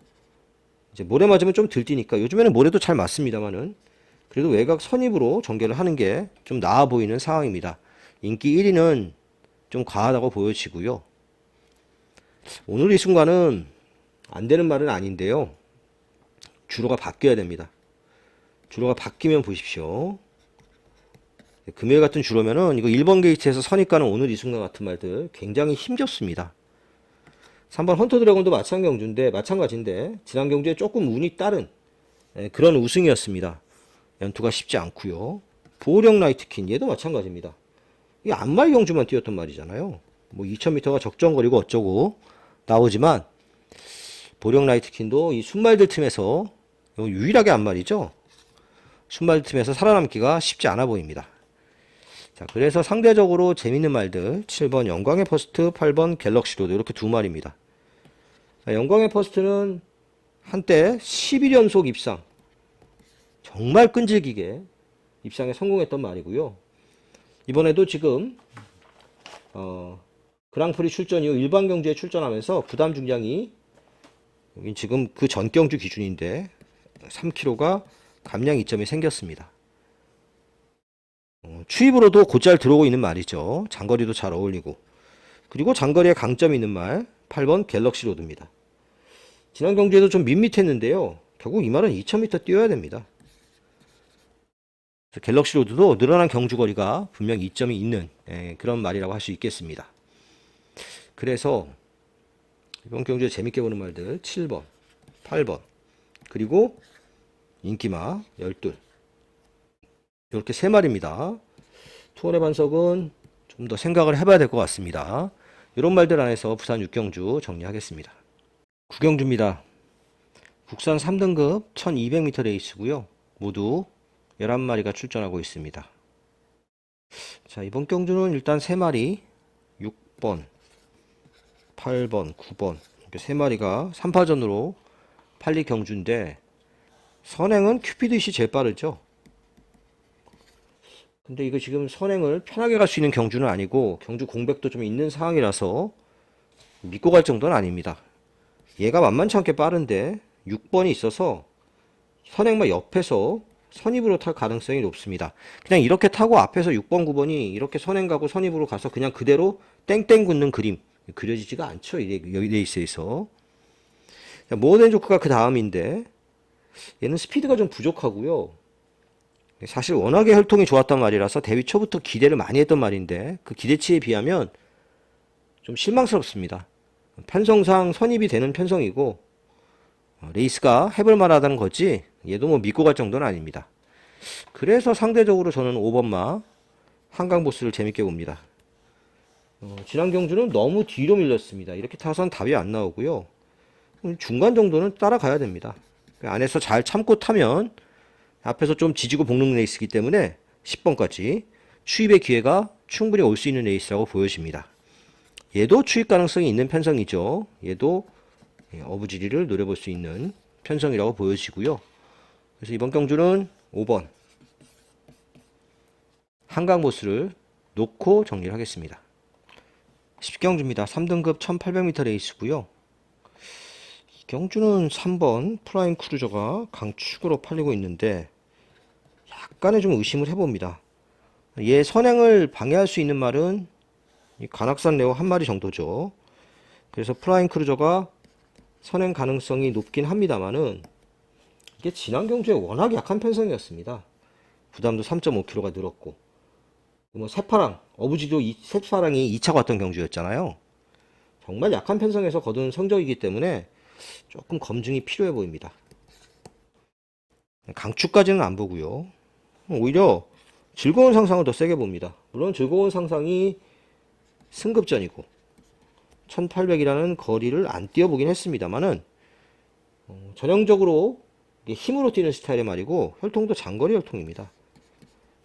이제 모래 맞으면 좀 들뛰니까, 요즘에는 모래도 잘 맞습니다만은 그래도 외곽 선입으로 전개를 하는 게 좀 나아 보이는 상황입니다. 인기 1위는 좀 과하다고 보여지고요. 오늘 이 순간은 안 되는 말은 아닌데요. 주로가 바뀌어야 됩니다. 주로가 바뀌면 보십시오. 금요일 같은 주로면은 이거 1번 게이트에서 선입가는 오늘 이 순간 같은 말들 굉장히 힘겹습니다. 3번 헌터 드래곤도 마찬가지인데 지난 경주에 조금 운이 따른 그런 우승이었습니다. 연투가 쉽지 않고요. 보령 라이트킨 얘도 마찬가지입니다. 이 안마의 경주만 뛰었던 말이잖아요. 뭐 2000m가 적정거리고 어쩌고 나오지만 보령 라이트킨도 이 순말들 틈에서 유일하게 안말이죠. 순말들 틈에서 살아남기가 쉽지 않아 보입니다. 자, 그래서 상대적으로 재밌는 말들 7번 영광의 퍼스트, 8번 갤럭시 로드, 이렇게 두 마리입니다. 자, 영광의 퍼스트는 한때 11연속 입상, 정말 끈질기게 입상에 성공했던 말이고요. 이번에도 지금 그랑프리 출전 이후 일반 경주에 출전하면서 부담 중량이, 여긴 지금 그 전 경주 기준인데 3kg가 감량 이점이 생겼습니다. 추입으로도 곧잘 들어오고 있는 말이죠. 장거리도 잘 어울리고, 그리고 장거리에 강점이 있는 말 8번 갤럭시 로드입니다. 지난 경주에도 좀 밋밋했는데요. 결국 이 말은 2000m 뛰어야 됩니다. 갤럭시 로드도 늘어난 경주거리가 분명 이점이 있는 그런 말이라고 할 수 있겠습니다. 그래서 이번 경주에 재밌게 보는 말들 7번, 8번, 그리고 인기마 12, 이렇게 세 마리입니다. 투혼의 반석은 좀 더 생각을 해봐야 될 것 같습니다. 이런 말들 안에서 부산 6경주 정리하겠습니다. 9경주입니다. 국산 3등급 1200m 레이스고요. 모두 11마리가 출전하고 있습니다. 자, 이번 경주는 일단 3마리 6번, 8번, 9번 이렇게 3마리가 3파전으로 팔리 경주인데 선행은 큐피드잇이 제일 빠르죠. 근데 이거 지금 선행을 편하게 갈 수 있는 경주는 아니고 경주 공백도 좀 있는 상황이라서 믿고 갈 정도는 아닙니다. 얘가 만만치 않게 빠른데 6번이 있어서 선행만 옆에서 선입으로 탈 가능성이 높습니다. 그냥 이렇게 타고 앞에서 6번, 9번이 이렇게 선행 가고 선입으로 가서 그냥 그대로 땡땡 굳는 그림 그려지지가 않죠. 이 레이스에서. 모어덴 조크가 그 다음인데 얘는 스피드가 좀 부족하고요. 사실 워낙에 혈통이 좋았단 말이라서 데뷔 초부터 기대를 많이 했던 말인데 그 기대치에 비하면 좀 실망스럽습니다. 편성상 선입이 되는 편성이고 레이스가 해볼 만하다는 거지 얘도 뭐 믿고 갈 정도는 아닙니다. 그래서 상대적으로 저는 5번마 한강보스를 재밌게 봅니다. 지난 경주는 너무 뒤로 밀렸습니다. 이렇게 타선 답이 안 나오고요. 중간 정도는 따라가야 됩니다. 안에서 잘 참고 타면 앞에서 좀 지지고 볶는 레이스이기 때문에 10번까지 추입의 기회가 충분히 올 수 있는 레이스라고 보여집니다. 얘도 추입 가능성이 있는 편성이죠. 얘도 어부지리를 노려볼 수 있는 편성이라고 보여지고요. 그래서 이번 경주는 5번 한강보스를 놓고 정리를 하겠습니다. 10경주입니다. 3등급 1800m 레이스고요. 이 경주는 3번 프라임 크루저가 강축으로 팔리고 있는데 약간의 좀 의심을 해봅니다. 얘 선행을 방해할 수 있는 말은 이 관악산 레오 한 마리 정도죠. 그래서 프라임 크루저가 선행 가능성이 높긴 합니다만은 이게 지난 경주에 워낙 약한 편성이었습니다. 부담도 3.5kg가 늘었고 뭐 새파랑 어부지도 새파랑이 2차가 왔던 경주였잖아요. 정말 약한 편성에서 거둔 성적이기 때문에 조금 검증이 필요해 보입니다. 강추까지는 안 보고요. 오히려 즐거운 상상을 더 세게 봅니다. 물론 즐거운 상상이 승급전이고 1800이라는 거리를 안 뛰어보긴 했습니다만은 전형적으로 힘으로 뛰는 스타일의 말이고 혈통도 장거리 혈통입니다.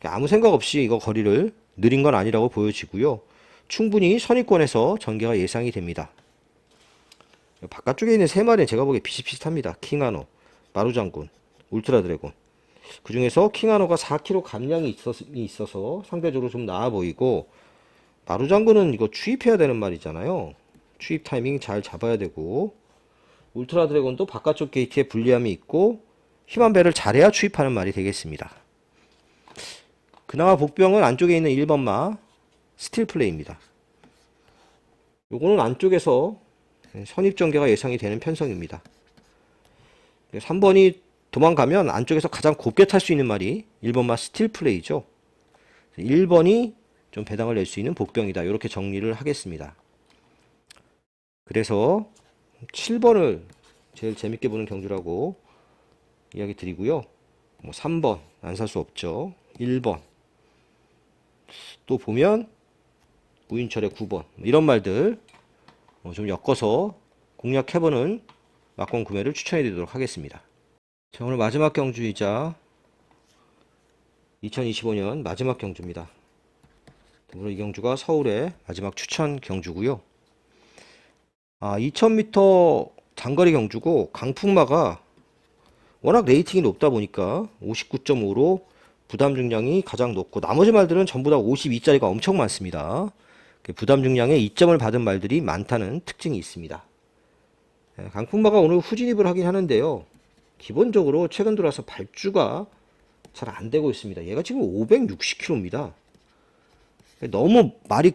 아무 생각 없이 이거 거리를 느린 건 아니라고 보여지고요. 충분히 선입권에서 전개가 예상이 됩니다. 바깥쪽에 있는 세 마리는 제가 보기에 비슷비슷합니다. 킹하노, 마루장군, 울트라 드래곤. 그 중에서 킹하노가 4kg 감량이 있어서 상대적으로 좀 나아 보이고 마루장군은 이거 추입해야 되는 말이잖아요. 추입 타이밍 잘 잡아야 되고 울트라 드래곤도 바깥쪽 게이트에 불리함이 있고 힘한 배를 잘해야 추입하는 말이 되겠습니다. 그나마 복병은 안쪽에 있는 1번마 스틸 플레이입니다. 요거는 안쪽에서 선입 전개가 예상이 되는 편성입니다. 3번이 도망가면 안쪽에서 가장 곱게 탈 수 있는 말이 1번마 스틸 플레이죠. 1번이 좀 배당을 낼 수 있는 복병이다. 이렇게 정리를 하겠습니다. 그래서 7번을 제일 재밌게 보는 경주라고 이야기 드리고요. 뭐 3번 안 살 수 없죠. 1번 또 보면 우인철의 9번 이런 말들 좀 엮어서 공략해보는 막공 구매를 추천해 드리도록 하겠습니다. 자, 오늘 마지막 경주이자 2025년 마지막 경주입니다. 오늘 이 경주가 서울의 마지막 추천 경주고요. 2000m 장거리 경주고 강풍마가 워낙 레이팅이 높다 보니까 59.5로 부담 중량이 가장 높고 나머지 말들은 전부 다 52짜리가 엄청 많습니다. 부담 중량에 이점을 받은 말들이 많다는 특징이 있습니다. 강풍마가 오늘 후진입을 하긴 하는데요. 기본적으로 최근 들어서 발주가 잘 안 되고 있습니다. 얘가 지금 560kg입니다. 너무 말이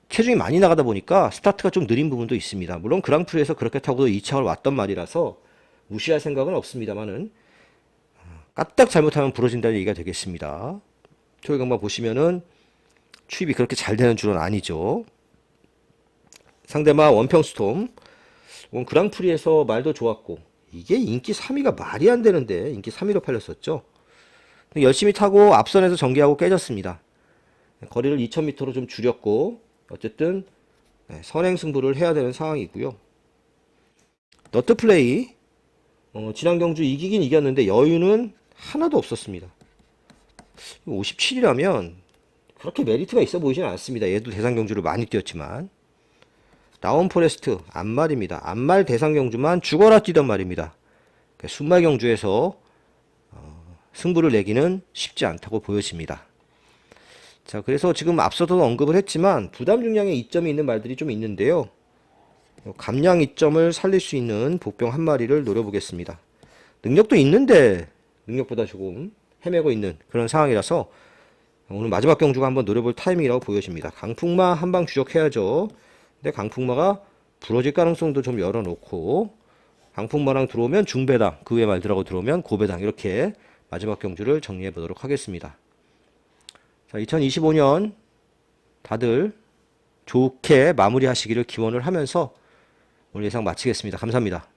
체중이 많이 나가다 보니까 스타트가 좀 느린 부분도 있습니다. 물론 그랑프리에서 그렇게 타고도 2차를 왔던 말이라서 무시할 생각은 없습니다만은 까딱 잘못하면 부러진다는 얘기가 되겠습니다. 토요일강만 보시면은 추입이 그렇게 잘 되는 줄은 아니죠. 상대마 원평스톰 오늘 그랑프리에서 말도 좋았고 이게 인기 3위가 말이 안 되는데 인기 3위로 팔렸었죠. 열심히 타고 앞선에서 전개하고 깨졌습니다. 거리를 2000m로 좀 줄였고 어쨌든 선행 승부를 해야 되는 상황이고요. 너트 플레이 지난 경주 이기긴 이겼는데 여유는 하나도 없었습니다. 57이라면 그렇게 메리트가 있어 보이진 않습니다. 얘도 대상 경주를 많이 뛰었지만 라운 포레스트 안말입니다. 안말 대상 경주만 죽어라 뛰던 말입니다. 순말 경주에서 승부를 내기는 쉽지 않다고 보여집니다. 자, 그래서 지금 앞서도 언급을 했지만 부담 중량에 이점이 있는 말들이 좀 있는데요. 감량 이점을 살릴 수 있는 복병 한 마리를 노려보겠습니다. 능력도 있는데 능력보다 조금 헤매고 있는 그런 상황이라서 오늘 마지막 경주가 한번 노려볼 타이밍이라고 보여집니다. 강풍마 한방 주력해야죠. 근데 강풍마가 부러질 가능성도 좀 열어놓고 강풍마랑 들어오면 중배당, 그 외 말들하고 들어오면 고배당 이렇게 마지막 경주를 정리해 보도록 하겠습니다. 자, 2025년 다들 좋게 마무리하시기를 기원을 하면서 오늘 예상 마치겠습니다. 감사합니다.